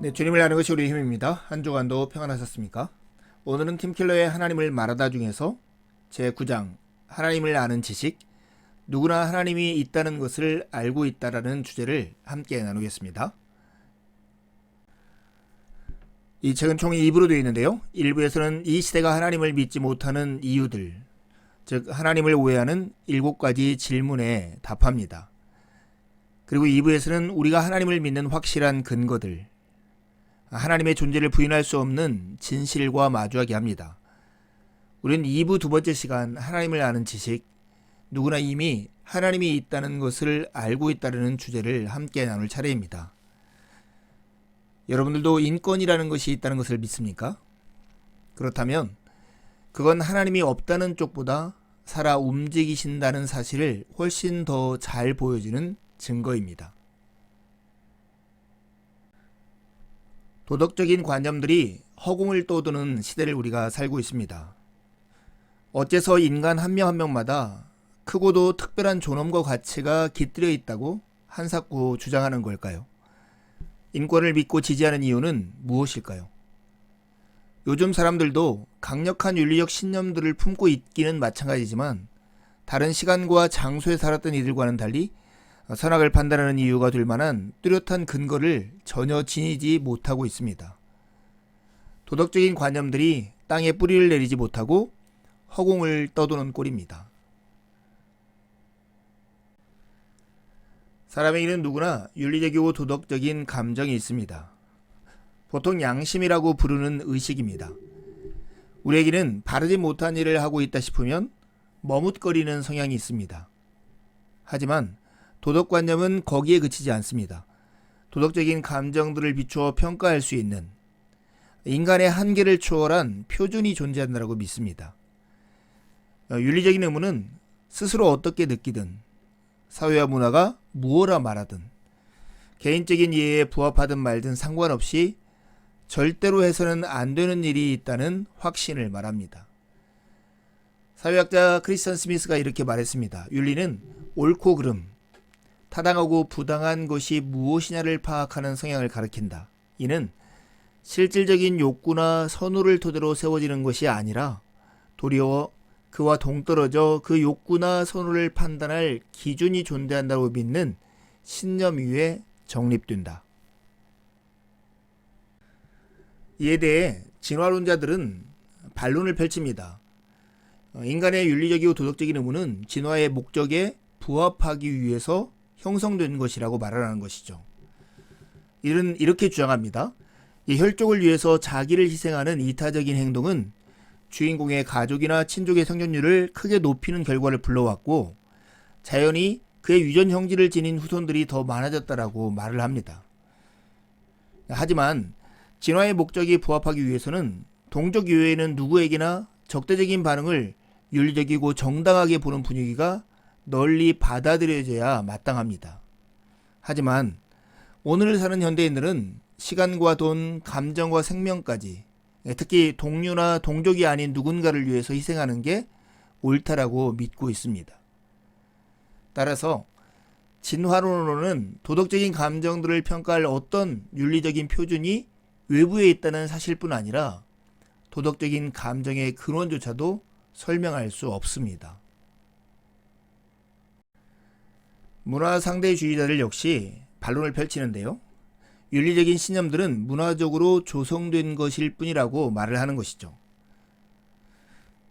네, 주님을 아는 것이 우리의 힘입니다. 한 주간도 평안하셨습니까? 오늘은 팀킬러의 하나님을 말하다 중에서 제9장 하나님을 아는 지식, 누구나 하나님이 있다는 것을 알고 있다라는 주제를 함께 나누겠습니다. 이 책은 총 2부로 되어 있는데요. 1부에서는 이 시대가 하나님을 믿지 못하는 이유들, 즉 하나님을 오해하는 7가지 질문에 답합니다. 그리고 2부에서는 우리가 하나님을 믿는 확실한 근거들, 하나님의 존재를 부인할 수 없는 진실과 마주하게 합니다. 우리는 2부 두 번째 시간 하나님을 아는 지식, 누구나 이미 하나님이 있다는 것을 알고 있다는 주제를 함께 나눌 차례입니다. 여러분들도 인권이라는 것이 있다는 것을 믿습니까? 그렇다면 그건 하나님이 없다는 쪽보다 살아 움직이신다는 사실을 훨씬 더 잘 보여주는 증거입니다. 도덕적인 관념들이 허공을 떠도는 시대를 우리가 살고 있습니다. 어째서 인간 한 명 한 명마다 크고도 특별한 존엄과 가치가 깃들여 있다고 한사코 주장하는 걸까요? 인권을 믿고 지지하는 이유는 무엇일까요? 요즘 사람들도 강력한 윤리적 신념들을 품고 있기는 마찬가지지만 다른 시간과 장소에 살았던 이들과는 달리 선악을 판단하는 이유가 될 만한 뚜렷한 근거를 전혀 지니지 못하고 있습니다. 도덕적인 관념들이 땅에 뿌리를 내리지 못하고 허공을 떠도는 꼴입니다. 사람에게는 누구나 윤리적이고 도덕적인 감정이 있습니다. 보통 양심이라고 부르는 의식입니다. 우리에게는 바르지 못한 일을 하고 있다 싶으면 머뭇거리는 성향이 있습니다. 하지만 도덕관념은 거기에 그치지 않습니다. 도덕적인 감정들을 비추어 평가할 수 있는 인간의 한계를 초월한 표준이 존재한다고 믿습니다. 윤리적인 의무는 스스로 어떻게 느끼든 사회와 문화가 무엇라 말하든 개인적인 이해에 부합하든 말든 상관없이 절대로 해서는 안 되는 일이 있다는 확신을 말합니다. 사회학자 크리스천 스미스가 이렇게 말했습니다. 윤리는 옳고 그름, 타당하고 부당한 것이 무엇이냐를 파악하는 성향을 가리킨다. 이는 실질적인 욕구나 선호를 토대로 세워지는 것이 아니라 도리어 그와 동떨어져 그 욕구나 선호를 판단할 기준이 존재한다고 믿는 신념 위에 정립된다. 이에 대해 진화론자들은 반론을 펼칩니다. 인간의 윤리적이고 도덕적인 의무는 진화의 목적에 부합하기 위해서 형성된 것이라고 말하는 것이죠. 이들은 이렇게 주장합니다. 이 혈족을 위해서 자기를 희생하는 이타적인 행동은 주인공의 가족이나 친족의 생존율을 크게 높이는 결과를 불러왔고 자연히 그의 유전 형질을 지닌 후손들이 더 많아졌다라고 말을 합니다. 하지만 진화의 목적에 부합하기 위해서는 동족 이외에는 누구에게나 적대적인 반응을 윤리적이고 정당하게 보는 분위기가 널리 받아들여져야 마땅합니다. 하지만 오늘 사는 현대인들은 시간과 돈, 감정과 생명까지 특히 동료나 동족이 아닌 누군가를 위해서 희생하는 게 옳다라고 믿고 있습니다. 따라서 진화론으로는 도덕적인 감정들을 평가할 어떤 윤리적인 표준이 외부에 있다는 사실뿐 아니라 도덕적인 감정의 근원조차도 설명할 수 없습니다. 문화상대주의자들 역시 반론을 펼치는데요. 윤리적인 신념들은 문화적으로 조성된 것일 뿐이라고 말을 하는 것이죠.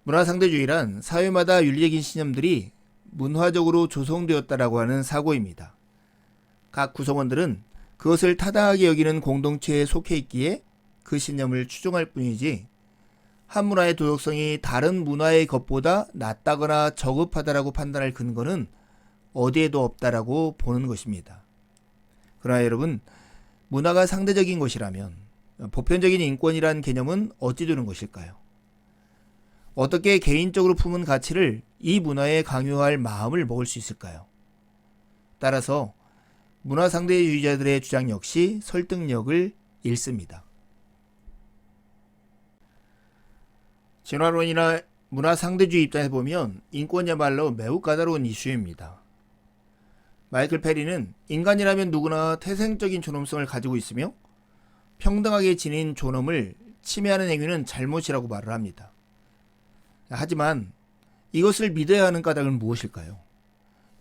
문화상대주의란 사회마다 윤리적인 신념들이 문화적으로 조성되었다라고 하는 사고입니다. 각 구성원들은 그것을 타당하게 여기는 공동체에 속해 있기에 그 신념을 추종할 뿐이지 한 문화의 도덕성이 다른 문화의 것보다 낮다거나 저급하다라고 판단할 근거는 어디에도 없다라고 보는 것입니다. 그러나 여러분, 문화가 상대적인 것이라면 보편적인 인권이란 개념은 어찌 되는 것일까요? 어떻게 개인적으로 품은 가치를 이 문화에 강요할 마음을 먹을 수 있을까요? 따라서 문화 상대주의자들의 주장 역시 설득력을 잃습니다. 진화론이나 문화 상대주의 입장에서 보면 인권이야말로 매우 까다로운 이슈입니다. 마이클 페리는 인간이라면 누구나 태생적인 존엄성을 가지고 있으며 평등하게 지닌 존엄을 침해하는 행위는 잘못이라고 말을 합니다. 하지만 이것을 믿어야 하는 까닭은 무엇일까요?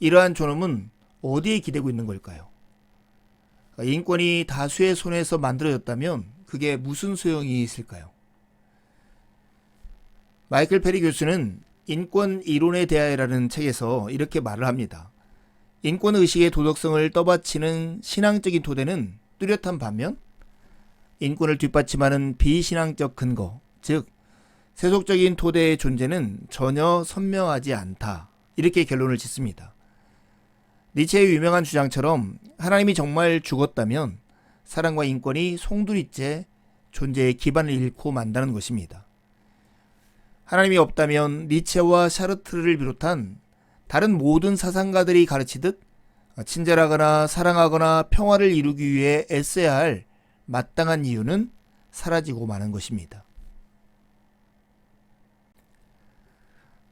이러한 존엄은 어디에 기대고 있는 걸까요? 인권이 다수의 손에서 만들어졌다면 그게 무슨 소용이 있을까요? 마이클 페리 교수는 인권 이론에 대하여라는 책에서 이렇게 말을 합니다. 인권의식의 도덕성을 떠받치는 신앙적인 토대는 뚜렷한 반면 인권을 뒷받침하는 비신앙적 근거, 즉 세속적인 토대의 존재는 전혀 선명하지 않다. 이렇게 결론을 짓습니다. 니체의 유명한 주장처럼 하나님이 정말 죽었다면 사랑과 인권이 송두리째 존재의 기반을 잃고 만다는 것입니다. 하나님이 없다면 니체와 샤르트르를 비롯한 다른 모든 사상가들이 가르치듯 친절하거나 사랑하거나 평화를 이루기 위해 애써야 할 마땅한 이유는 사라지고 마는 것입니다.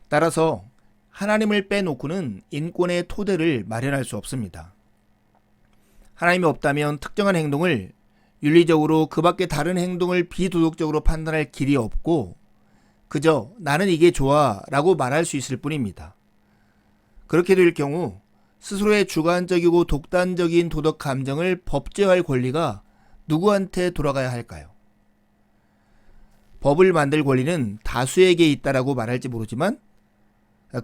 따라서 하나님을 빼놓고는 인권의 토대를 마련할 수 없습니다. 하나님이 없다면 특정한 행동을 윤리적으로 그 밖에 다른 행동을 비도덕적으로 판단할 길이 없고 그저 나는 이게 좋아 라고 말할 수 있을 뿐입니다. 그렇게 될 경우 스스로의 주관적이고 독단적인 도덕 감정을 법제화할 권리가 누구한테 돌아가야 할까요? 법을 만들 권리는 다수에게 있다라고 말할지 모르지만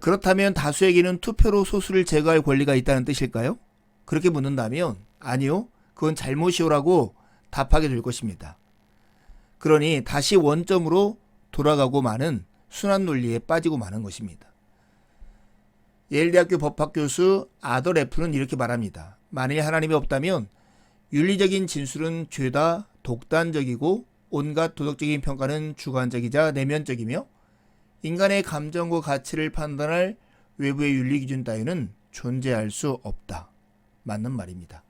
그렇다면 다수에게는 투표로 소수를 제거할 권리가 있다는 뜻일까요? 그렇게 묻는다면 아니요, 그건 잘못이오라고 답하게 될 것입니다. 그러니 다시 원점으로 돌아가고 마는 순환 논리에 빠지고 마는 것입니다. 예일대학교 법학 교수 아더 레프는 이렇게 말합니다. 만일 하나님이 없다면 윤리적인 진술은 죄다 독단적이고 온갖 도덕적인 평가는 주관적이자 내면적이며 인간의 감정과 가치를 판단할 외부의 윤리 기준 따위는 존재할 수 없다. 맞는 말입니다.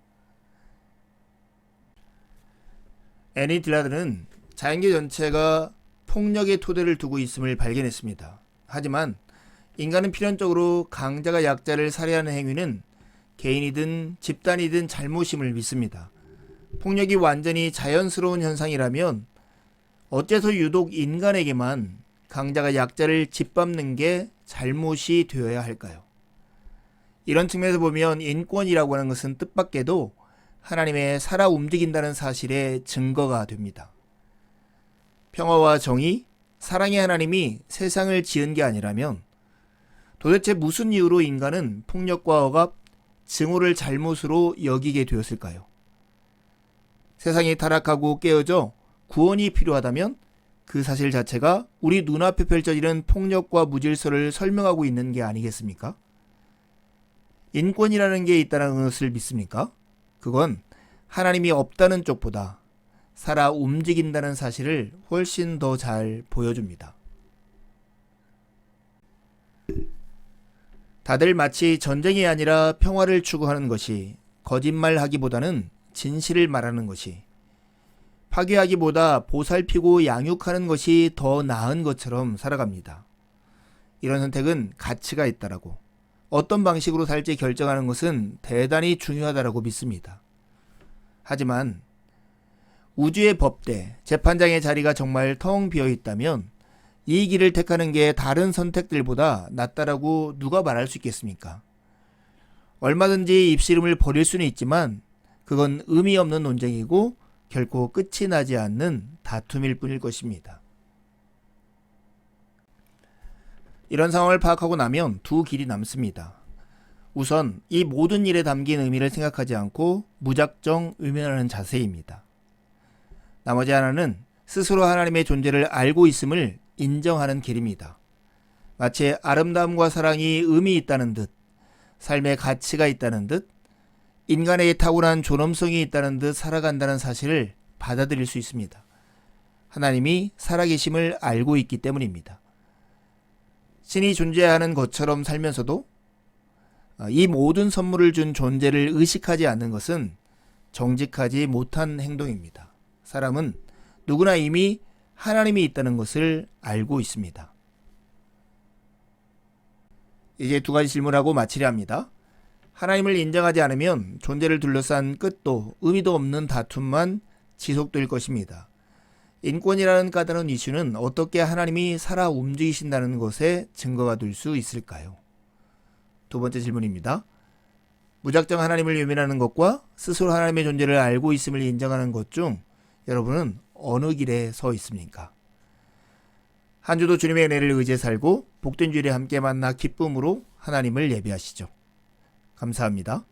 애니 딜라드는 자연계 전체가 폭력의 토대를 두고 있음을 발견했습니다. 하지만 인간은 필연적으로 강자가 약자를 살해하는 행위는 개인이든 집단이든 잘못임을 믿습니다. 폭력이 완전히 자연스러운 현상이라면 어째서 유독 인간에게만 강자가 약자를 짓밟는 게 잘못이 되어야 할까요? 이런 측면에서 보면 인권이라고 하는 것은 뜻밖에도 하나님의 살아 움직인다는 사실의 증거가 됩니다. 평화와 정의, 사랑의 하나님이 세상을 지은 게 아니라면 도대체 무슨 이유로 인간은 폭력과 억압, 증오를 잘못으로 여기게 되었을까요? 세상이 타락하고 깨어져 구원이 필요하다면 그 사실 자체가 우리 눈앞에 펼쳐지는 폭력과 무질서를 설명하고 있는 게 아니겠습니까? 인권이라는 게 있다는 것을 믿습니까? 그건 하나님이 없다는 쪽보다 살아 움직인다는 사실을 훨씬 더 잘 보여줍니다. 다들 마치 전쟁이 아니라 평화를 추구하는 것이, 거짓말하기보다는 진실을 말하는 것이, 파괴하기보다 보살피고 양육하는 것이 더 나은 것처럼 살아갑니다. 이런 선택은 가치가 있다라고, 어떤 방식으로 살지 결정하는 것은 대단히 중요하다라고 믿습니다. 하지만 우주의 법대, 재판장의 자리가 정말 텅 비어 있다면 이 길을 택하는 게 다른 선택들보다 낫다라고 누가 말할 수 있겠습니까? 얼마든지 입씨름을 벌일 수는 있지만 그건 의미 없는 논쟁이고 결코 끝이 나지 않는 다툼일 뿐일 것입니다. 이런 상황을 파악하고 나면 두 길이 남습니다. 우선 이 모든 일에 담긴 의미를 생각하지 않고 무작정 외면하는 자세입니다. 나머지 하나는 스스로 하나님의 존재를 알고 있음을 인정하는 길입니다. 마치 아름다움과 사랑이 의미 있다는 듯, 삶의 가치가 있다는 듯, 인간의 타고난 존엄성이 있다는 듯 살아간다는 사실을 받아들일 수 있습니다. 하나님이 살아계심을 알고 있기 때문입니다. 신이 존재하는 것처럼 살면서도 이 모든 선물을 준 존재를 의식하지 않는 것은 정직하지 못한 행동입니다. 사람은 누구나 이미 하나님이 있다는 것을 알고 있습니다. 이제 두 가지 질문하고 마치려 합니다. 하나님을 인정하지 않으면 존재를 둘러싼 끝도 의미도 없는 다툼만 지속될 것입니다. 인권이라는 까다로운 이슈는 어떻게 하나님이 살아 움직이신다는 것에 증거가 될 수 있을까요? 두 번째 질문입니다. 무작정 하나님을 외면하는 것과 스스로 하나님의 존재를 알고 있음을 인정하는 것 중 여러분은 어느 길에 서 있습니까? 한 주도 주님의 은혜를 의지해 살고 복된 주일에 함께 만나 기쁨으로 하나님을 예배하시죠. 감사합니다.